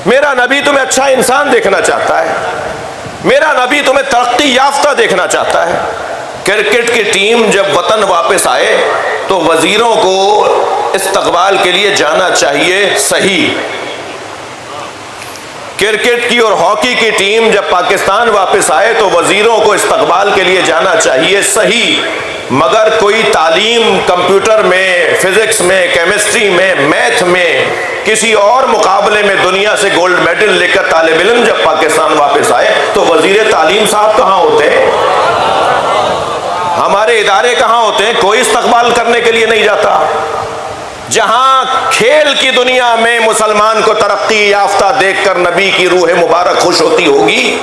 میرا نبی تمہیں اچھا انسان دیکھنا چاہتا ہے، میرا نبی تمہیں ترقی یافتہ دیکھنا چاہتا ہے۔ کرکٹ کی ٹیم جب وطن واپس آئے تو وزیروں کو استقبال کے لیے جانا چاہیے صحیح۔ کرکٹ کی اور ہاکی کی ٹیم جب پاکستان واپس آئے تو وزیروں کو استقبال کے لیے جانا چاہیے صحیح، مگر کوئی تعلیم کمپیوٹر میں، فزکس میں، کیمسٹری میں، میتھ میں، کسی اور مقابلے میں دنیا سے گولڈ میڈل لے کر طالب علم جب پاکستان واپس آئے تو وزیر تعلیم صاحب کہاں ہوتے ہیں؟ ہمارے ادارے کہاں ہوتے ہیں؟ کوئی استقبال کرنے کے لیے نہیں جاتا۔ جہاں کھیل کی دنیا میں مسلمان کو ترقی یافتہ دیکھ کر نبی کی روح مبارک خوش ہوتی ہوگی،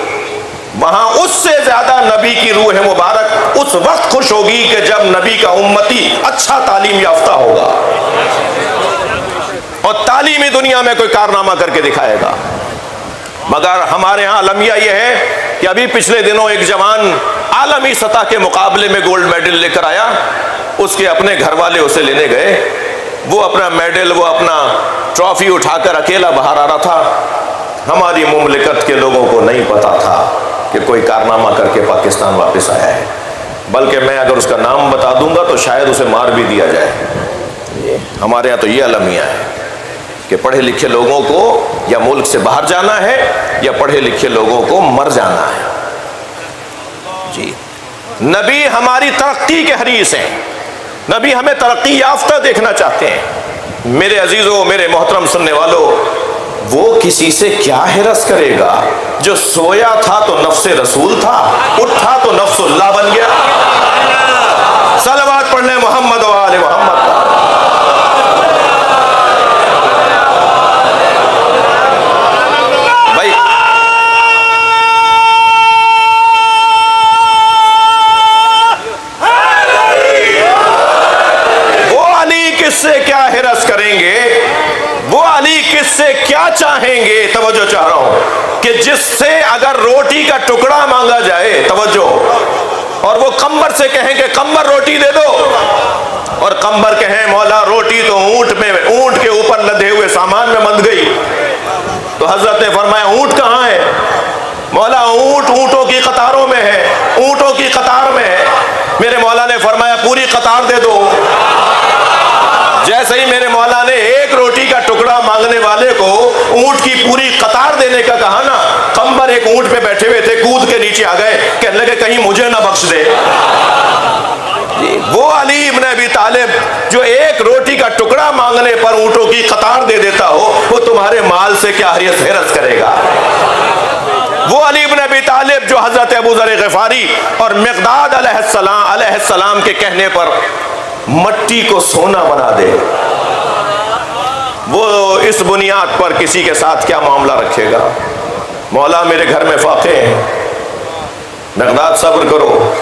وہاں اس سے زیادہ نبی کی روح مبارک اس وقت خوش ہوگی کہ جب نبی کا امتی اچھا تعلیم یافتہ ہوگا اور تعلیمی دنیا میں کوئی کارنامہ کر کے دکھائے گا۔ مگر ہمارے ہاں المیہ یہ ہے کہ ابھی پچھلے دنوں ایک جوان عالمی سطح کے مقابلے میں گولڈ میڈل لے کر آیا، اس کے اپنے گھر والے اسے لینے گئے، وہ اپنا میڈل، وہ اپنا ٹرافی اٹھا کر اکیلا باہر آ رہا تھا۔ ہماری مملکت کے لوگوں کو نہیں پتا تھا کہ کوئی کارنامہ کر کے پاکستان واپس آیا ہے، بلکہ میں اگر اس کا نام بتا دوں گا تو شاید اسے مار بھی دیا جائے۔ ہمارے ہاں تو یہ المیہ ہے کہ پڑھے لکھے لوگوں کو یا ملک سے باہر جانا ہے یا پڑھے لکھے لوگوں کو مر جانا ہے۔ جی، نبی ہماری ترقی کے حریص ہیں، نبی ہمیں ترقی یافتہ دیکھنا چاہتے ہیں۔ میرے عزیزوں، میرے محترم سننے والوں، وہ کسی سے کیا ہرس کرے گا جو سویا تھا تو نفس رسول تھا، اٹھا تو نفس اللہ بن گیا۔ صلوات پڑھنے محمد و آل محمد۔ چاہیں گے، توجہ چاہ رہا ہوں، کہ جس سے اگر روٹی کا ٹکڑا مانگا جائے، توجہ، اور وہ قمبر سے کہیں کہ قمبر روٹی دے دو، اور قمبر کہیں مولا روٹی تو اونٹ کے اوپر لدے ہوئے سامان میں بندھ گئی، تو حضرت نے فرمایا اونٹ کہاں ہے؟ مولا اونٹوں کی قطاروں میں ہے، اونٹوں کی قطار میں ہے۔ میرے مولا نے فرمایا پوری قطار دے دو۔ جیسے ہی میرے مولا نے ایک روٹی کا ٹکڑا مانگنے والے کو اونٹ کی پوری قطار دینے کا کہا نا، قمبر ایک اونٹ پہ بیٹھے ہوئے تھے، کود کے نیچے آ گئے، کہنے لگے کہیں مجھے نہ بخش دے۔ وہ علی ابن ابی طالب جو ایک روٹی کا ٹکڑا مانگنے پر اونٹوں کی قطار دے دیتا ہو، وہ تمہارے مال سے کیا حرص کرے گا؟ وہ علی ابن ابی طالب جو حضرت ابو ذر غفاری اور مقداد علیہ السلام کے کہنے پر مٹی کو سونا بنا دے، وہ اس بنیاد پر کسی کے ساتھ کیا معاملہ رکھے گا؟ مولا میرے گھر میں فاقے ہیں، مقداد صبر کرو،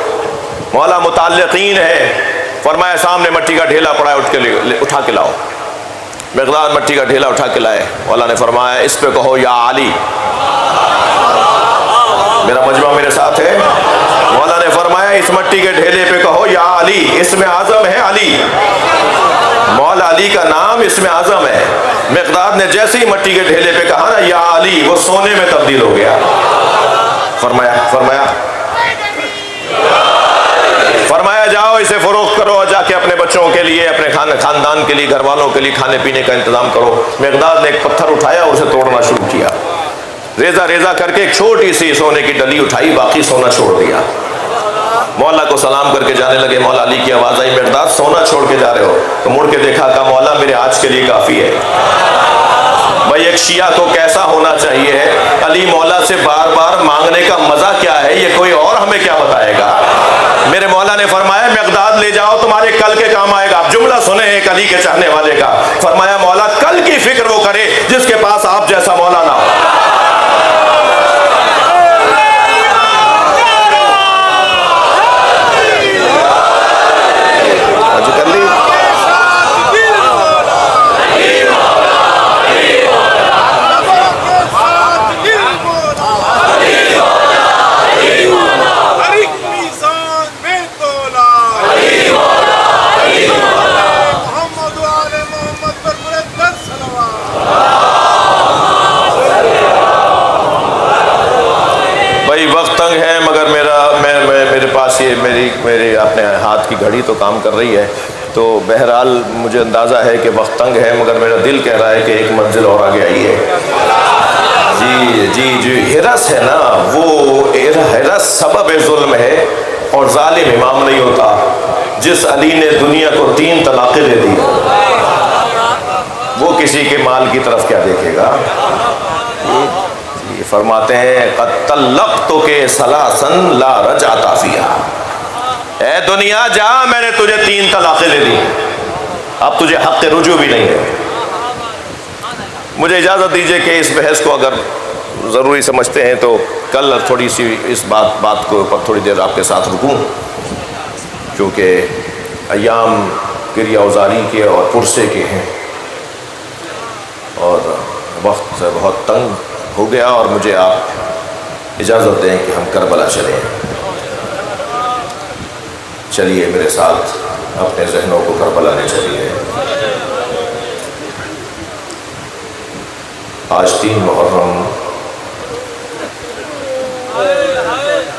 مولا متعلقین ہے۔ فرمایا سامنے مٹی کا ڈھیلا پڑا ہے، اٹھا کے لاؤ۔ مقداد مٹی کا ڈھیلا اٹھا کے لائے۔ مولا نے فرمایا اس پہ کہو یا علی۔ میرا مجمع میرے ساتھ ہے؟ مولا نے فرمایا اس مٹی کے ڈھیلے پہ کہو یا علی، اسم اعظم ہے علی، مولا علی کا نام اسم اعظم ہے۔ مقداد نے جیسے ہی مٹی کے ڈھیلے پہ کہا نا یا علی، وہ سونے میں تبدیل ہو گیا۔ فرمایا جاؤ اسے فروخت کرو اور جا کے اپنے بچوں کے لیے، اپنے خاندان کے لیے، گھر والوں کے لیے کھانے پینے کا انتظام کرو۔ مقداد نے ایک پتھر اٹھایا اور اسے توڑنا شروع کیا، ریزہ ریزہ کر کے ایک چھوٹی سی سونے کی ڈلی اٹھائی، باقی سونا چھوڑ دیا۔ مولا کو سلام کر کے جانے لگے۔ مولا علی کی آواز آئی مقداد سونا چھوڑ کے جا رہے ہو؟ تو مڑ کے دیکھا، کہا مولا میرے آج کے لیے کافی ہے۔ بھائی ایک شیعہ کو کیسا ہونا چاہیے؟ علی مولا سے بار بار مانگنے کا مزہ کیا ہے، یہ کوئی اور ہمیں کیا بتائے گا؟ میرے مولا نے فرمایا مقداد لے جاؤ، تمہارے کل کے کام آئے گا۔ آپ جملہ سنیں ایک علی کے چاہنے والے کا، فرمایا مولا کل کی فکر وہ کرے جس کے پاس آپ جیسا مولا نہ ہو۔ میرے اپنے ہاتھ کی گھڑی تو کام کر رہی ہے، تو بہرحال مجھے اندازہ ہے کہ وقت تنگ ہے، مگر میرا دل کہہ رہا ہے کہ ایک منزل اور آگے آئی ہے۔ جی ہرس ہے نا، وہ ہرس سبب ظلم ہے، اور ظالم امام نہیں ہوتا۔ جس علی نے دنیا کو 3 طلاقیں دے دی، وہ کسی کے مال کی طرف کیا دیکھے گا؟ فرماتے ہیں قد طلقتک ثلاثا لا رجعت فیہا، اے دنیا جا، میں نے تجھے 3 طلاقیں دے دی، اب تجھے حق رجوع بھی نہیں ہے۔ مجھے اجازت دیجئے کہ اس بحث کو اگر ضروری سمجھتے ہیں تو کل تھوڑی سی اس بات کو پر تھوڑی دیر آپ کے ساتھ رکوں، کیونکہ ایام کریا اوزاری کے اور پرسے کے ہیں، اور وقت بہت تنگ ہو گیا، اور مجھے آپ اجازت دیں کہ ہم کربلا چلیں۔ چلیے میرے ساتھ اپنے ذہنوں کو کربلا لے چلیے۔ آج 3 محرم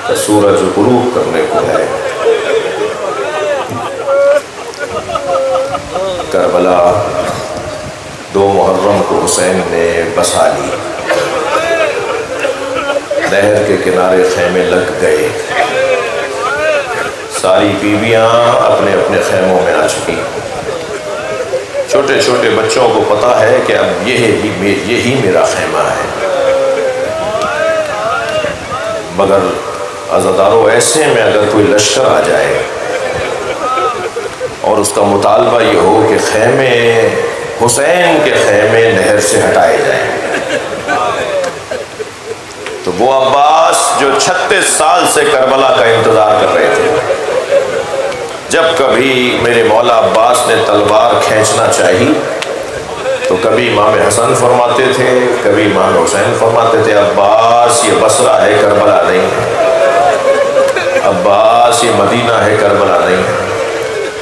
کا سورج غروب کرنے کو ہے۔ کربلا 2 محرم کو حسین نے بسا لی، نہر کے کنارے خیمے لگ گئے، ساری بیویاں اپنے اپنے خیموں میں آ چکی، چھوٹے چھوٹے بچوں کو پتا ہے کہ اب یہی میرا خیمہ ہے۔ مگر عزاداروں ایسے میں اگر کوئی لشکر آ جائے اور اس کا مطالبہ یہ ہو کہ خیمے حسین کے خیمے نہر سے ہٹائے جائیں، تو وہ عباس جو 36 سال سے کربلا کا انتظار کر رہے تھے، جب کبھی میرے مولا عباس نے تلوار کھینچنا چاہی تو کبھی امام حسن فرماتے تھے، کبھی امام حسین فرماتے تھے عباس یہ بصرہ ہے کربلا نہیں ہے، عباس یہ مدینہ ہے کربلا نہیں ہے،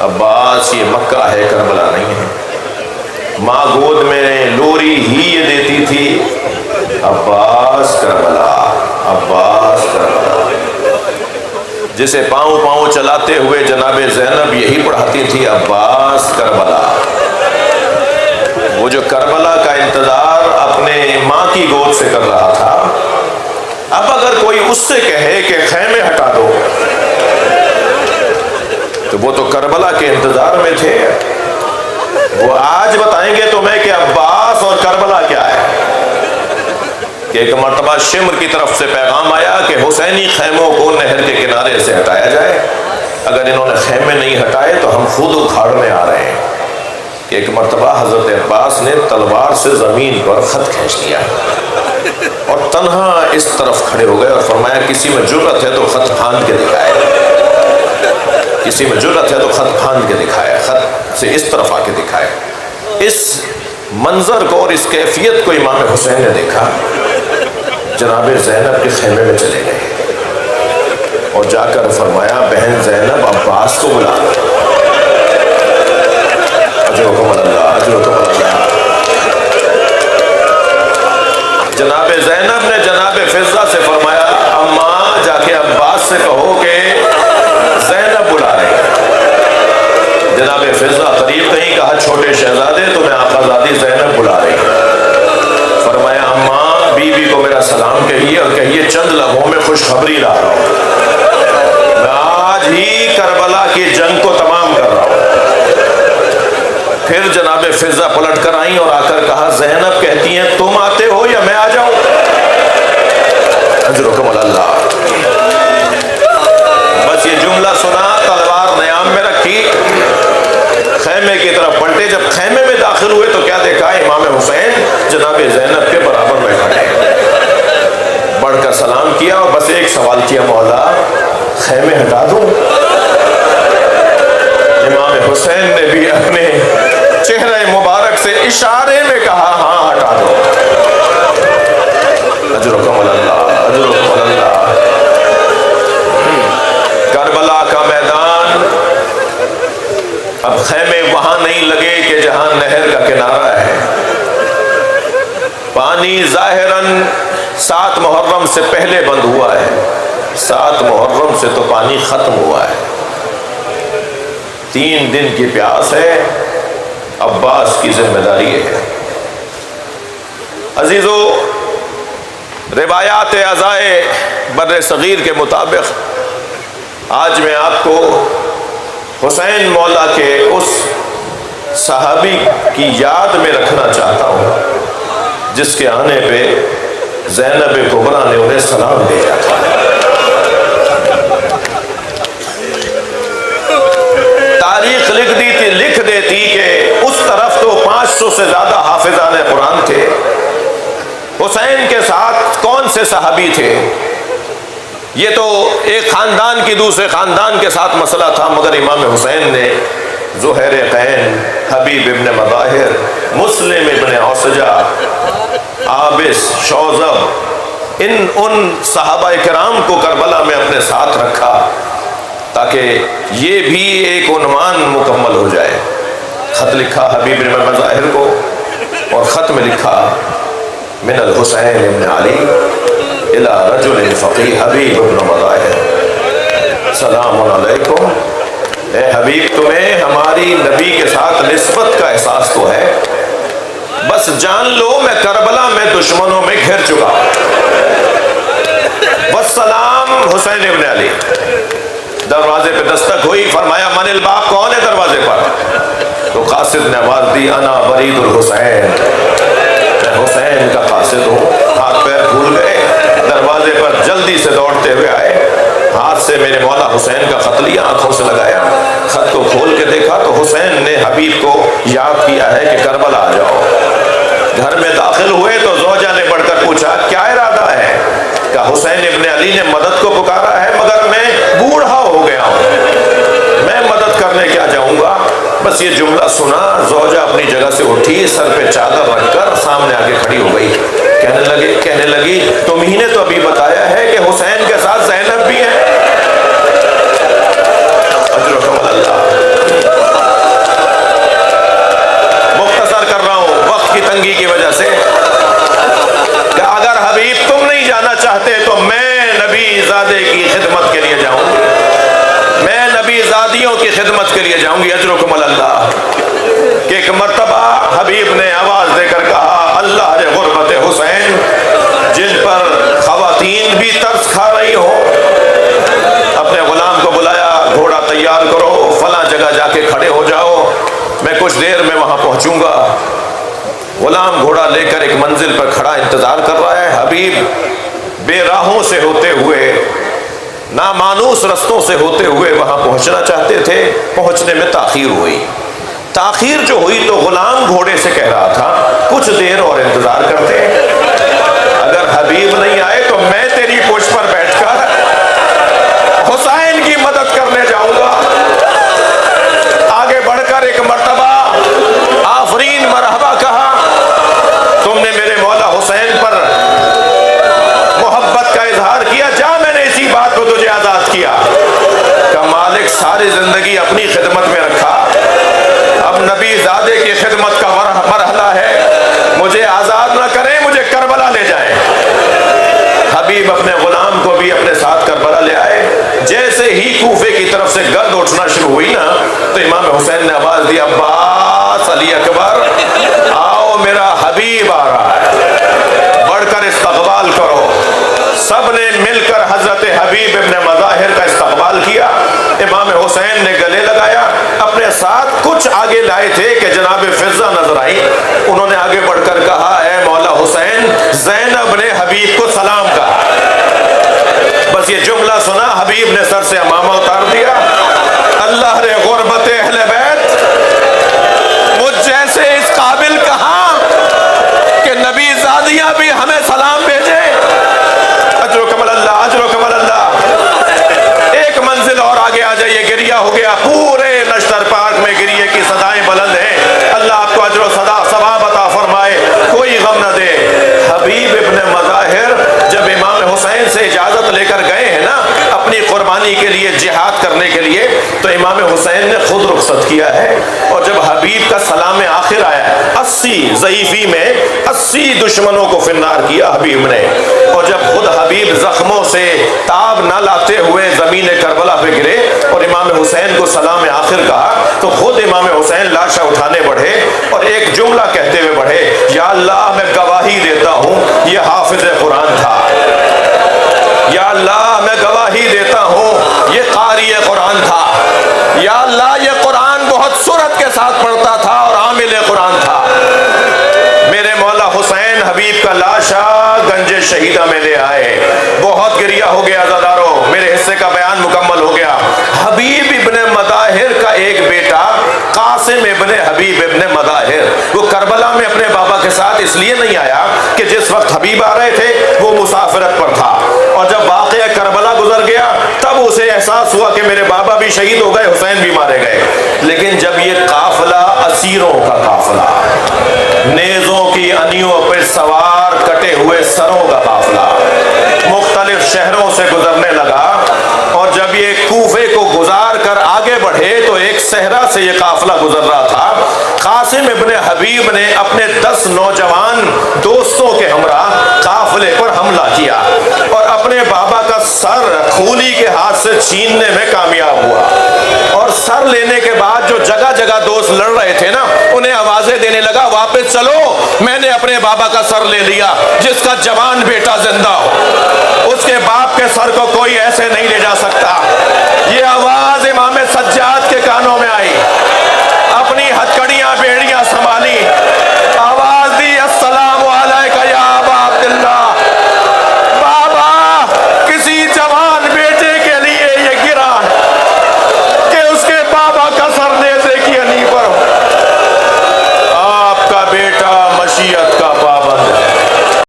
عباس یہ مکہ ہے کربلا نہیں ہے۔ ماں گود میں لوری ہی یہ دیتی تھی عباس کربلا، عباس کربلا۔ جسے پاؤں پاؤں چلاتے ہوئے جناب زینب یہی پڑھاتی تھی عباس کربلا۔ وہ جو کربلا کا انتظار اپنے ماں کی گود سے کر رہا تھا، اب اگر کوئی اس سے کہے کہ خیمے ہٹا دو تو وہ تو کربلا کے انتظار میں تھے۔ وہ آج بتائیں گے تمہیں کہ عباس اور کربلا کیا ہے۔ کہ ایک مرتبہ شمر کی طرف سے پیغام آیا کہ حسینی خیموں کو نہر کے کنارے سے ہٹایا جائے، اگر انہوں نے خیمے نہیں ہٹائے تو ہم خود اکھاڑنے آ رہے ہیں۔ کہ ایک مرتبہ حضرت عباس نے تلوار سے زمین پر خط کھینچ دیا اور تنہا اس طرف کھڑے ہو گئے اور فرمایا کسی میں جرأت ہے تو خط پھاند کے دکھائے، کسی میں جرأت ہے تو خط پھاند کے دکھائے، خط سے اس طرف آ کے دکھائے۔ اس منظر کو اور اس کیفیت کو امام حسین نے دیکھا، جناب زینب کے خیمے میں چلے گئے اور جا کر فرمایا بہن زینب عباس کو بلا لو۔ اجرکم اللہ، اجرکم اللہ۔ جناب زینب نے جناب فضہ سے فرمایا اماں جا کے عباس سے کہو کہ زینب بلا رہے ہیں۔ جناب فضہ قریب نہیں، کہا چھوٹے شہزادے تمہیں آقازادی زینب بلا رہی ہے۔ فرمایا اماں بی بی کو میرا سلام کہیے اور کہیے چند لمحوں میں خوشخبری لا رہا ہوں، میں آج ہی کربلا کی جنگ کو تمام کر رہا ہوں۔ پھر جناب فضہ پلٹ کر آئیں اور آ کر کہا زینب کہتی ہیں تم آتے ہو یا میں آ جاؤں؟ اجرکم اللہ۔ بس یہ جملہ سنا، تلوار نیام میں رکھی، خیمے کی طرف پلٹے۔ جب خیمے میں داخل ہوئے تو کیا دیکھا؟ امام حسین جناب زینب کے برابر بیٹھے ہیں۔ بڑھ کر سلام کیا اور بس ایک سوال کیا مولا خیمے ہٹا دوں؟ امام حسین نے بھی اپنے چہرہ مبارک سے اشارے میں کہا ہاں ہٹا دو۔ اجرکم اللہ، اجرکم اللہ۔ کربلا کا میدان، اب خیمے وہاں نہیں لگے کہ جہاں نہر کا کنارہ ہے۔ پانی ظاہراً 7 محرم سے پہلے بند ہوا ہے، 7 محرم سے تو پانی ختم ہوا ہے۔ 3 دن کی پیاس ہے، عباس کی ذمہ داری ہے۔ عزیزو، روایات عزائے بر صغیر کے مطابق آج میں آپ کو حسین مولا کے اس صحابی کی یاد میں رکھنا چاہتا ہوں جس کے آنے پہ زینب کبریٰ نے انہیں سلام دیا تھا۔ تاریخ لکھ دیتی کہ اس طرف تو 500 سے زیادہ حافظان قرآن تھے، حسین کے ساتھ کون سے صحابی تھے؟ یہ تو ایک خاندان کی دوسرے خاندان کے ساتھ مسئلہ تھا، مگر امام حسین نے زہیر قین، حبیب ابن مظاہر، مسلم ابن اوسجہ، عابس، شوذب، ان صحابہ کرام کو کربلا میں اپنے ساتھ رکھا تاکہ یہ بھی ایک عنوان مکمل ہو جائے۔ خط لکھا حبیب ابن مظاہر کو اور خط میں لکھا من الحسین ابن علی الى رجل فقیہ حبیب ابن مظاہر سلام علیکم۔ اے حبیب تمہیں ہماری نبی کے ساتھ نسبت کا احساس تو ہے، بس جان لو میں کربلا میں دشمنوں میں گھر چکا والسلام حسین ابن علی۔ دروازے پہ دستک ہوئی، فرمایا من الباب، کون ہے دروازے پر؟ تو قاصد نے آواز دی انا برید الحسین، میں حسین کا قاصد ہوں۔ ہاتھ پیر پھول گئے، دروازے پر جلدی سے دوڑتے ہوئے آئے، ہاتھ سے میرے مولا حسین کا خط لیا، آنکھوں سے لگایا، خط کو کھول کے دیکھا تو حسین نے حبیب کو یاد کیا ہے کہ کربلا آ جاؤ۔ گھر میں داخل ہوئے تو زوجہ نے بڑھ کر پوچھا کیا ارادہ ہے؟ کہا حسین ابن علی نے مدد کو پکارا ہے، مگر میں بوڑھا ہو گیا ہوں، میں مدد کرنے کیا جاؤں گا؟ بس یہ جملہ سنا، زوجہ اپنی جگہ سے اٹھی، سر پہ چادر رکھ کر سامنے آگے کھڑی ہو گئی، کہنے لگی تمہیں نے تو ابھی بتایا ہے کہ حسین کے ساتھ زینب بھی ہے۔ اجرکم اللہ۔ مختصر کر رہا ہوں وقت کی تنگی کی وجہ سے، کہ اگر حبیب تم نہیں جانا چاہتے تو میں نبی زادے کی خدمت کے لیے جاؤں گی، میں نبی زادیوں کی خدمت کے لیے جاؤں گی۔ اجرکم اللہ۔ کہ ایک مرتبہ حبیب نے آواز دے کر کہا اللہ رے غربت حسین، جن پر خواتین بھی ترس کھا رہی ہوں، اپنے غلام کو بلایا، گھوڑا تیار کرو، فلاں جگہ جا کے کھڑے ہو جاؤ، میں کچھ دیر میں وہاں پہنچوں گا۔ غلام گھوڑا لے کر ایک منزل پر کھڑا انتظار کر رہا ہے۔ حبیب بے راہوں سے ہوتے ہوئے، نامانوس رستوں سے ہوتے ہوئے وہاں پہنچنا چاہتے تھے، پہنچنے میں تاخیر ہوئی۔ تاخیر جو ہوئی تو غلام گھوڑے سے کہہ رہا تھا کچھ دیر اور انتظار کرتے، اگر حبیب نہیں آئے تو میں تیری پشت پر بیٹھ کر حسین کی مدد کرنے جاؤں گا۔ آگے بڑھ کر ایک مرتبہ آفرین مرحبا کہا، تم نے میرے مولا حسین پر محبت کا اظہار کیا، جا میں نے اسی بات کو تجھے آزاد کیا۔ کہ مالک ساری زندگی اپنی خدمت میں رکھا، اب نبی زادے کی خدمت کا مرحلہ ہے، مجھے آزاد نہ کریں، مجھے کربلا لے جائیں۔ حبیب اپنے غلام کو بھی اپنے ساتھ کربلا لے آئے۔ جیسے ہی کوفے کی طرف سے گرد اٹھنا شروع ہوئی نا، تو امام حسین نے آواز دی عباس، علی اکبر، آؤ میرا حبیب آ رہا ہے، بڑھ کر استقبال کرو۔ سب نے مل کر حضرت حبیب ابن مظاہر کا استقبال کیا۔ امام حسین نے گلے لگایا، اپنے ساتھ کچھ آگے لائے تھے کہ جناب فضہ نظر آئی، انہوں نے آگے بڑھ کر کہا اے مولا حسین، زینب نے حبیب کو سلام کہا۔ بس یہ جملہ سنا، حبیب نے سر سے امامہ اتار دیا۔ اللہ رے غربت اہل بیت، مجھ جیسے اس قابل کہاں کہ نبی زادیاں بھی ہمیں سلام بھیجے۔ اجرکم اللہ، اجرکم اللہ۔ ایک منزل اور آگے آ جائیے، گریہ ہو گیا، پورے نشتر پارک میں گریہ کی صدائیں بلند ہیں۔ اللہ آپ کو اجر و ثواب عطا فرمائے، کوئی غم نہ دے۔ حبیب ابن مظاہر جب امام حسین سے اجازت لے کر گئے ہیں نا اپنی قربانی کے لیے، جہاد کرنے کے لیے، تو امام حسین نے خود رخصت کیا ہے۔ اور جب حبیب کا سلام آخر آیا، 80 ضعیفی میں 80 دشمنوں کو فنار کیا حبیب نے، اور جب خود حبیب زخموں سے تاب نہ لاتے ہوئے زمین کربلا پہ گرے اور امام حسین کو سلام آخر کہا، تو خود امام حسین لاشا اٹھانے بڑھے اور ایک جملہ کہتے ہوئے بڑھے، یا اللہ میں گواہی دیتا ہوں یہ حافظ قرآن تھا، یا اللہ میں گواہی دیتا ہوں یہ قاری قرآن تھا، یا اللہ یہ قرآن بہت سرعت کے ساتھ پڑھتا تھا اور عامل قرآن تھا۔ میرے مولا حسین حبیب کا لاشا گنج شہیدہ میں لے آئے، بہت گریہ ہو گیا عزادارو، میرے حصے کا بیان مکمل ہو گیا۔ حبیب ابن مظاہر کا ایک بیٹا قاسم ابن حبیب ابن مظاہر، وہ کربلا میں اپنے بابا کے ساتھ اس لیے نہیں آیا کہ جس وقت حبیب آ رہے تھے وہ مسافرت پر تھا، اور جب واقعہ کربلا گزر گیا تب اسے احساس ہوا کہ میرے بابا بھی شہید ہو گئے، حسین بھی مارے گئے۔ لیکن جب یہ قافلہ اسیروں کا قافلہ، نیزوں کی انیوں پر سوار کٹے ہوئے سروں کا قافلہ مختلف شہروں سے گزرنے لگا، اور جب یہ کوفے کو گزار کر آگے بڑھے تو ایک صحرا سے یہ قافلہ گزر رہا تھا۔ قاسم ابن حبیب نے اپنے 10 نوجوان دوستوں کے ہمراہ قافلے پر حملہ کیا اور اپنے بابا کا سر خولی کے ہاتھ سے چھیننے میں کامیاب ہوا، اور سر لینے کے بعد جو جگہ جگہ دوست لڑ رہے تھے نا انہیں آوازیں دینے لگا، واپس چلو، میں نے اپنے بابا کا سر لے لیا، جس کا جوان بیٹا زندہ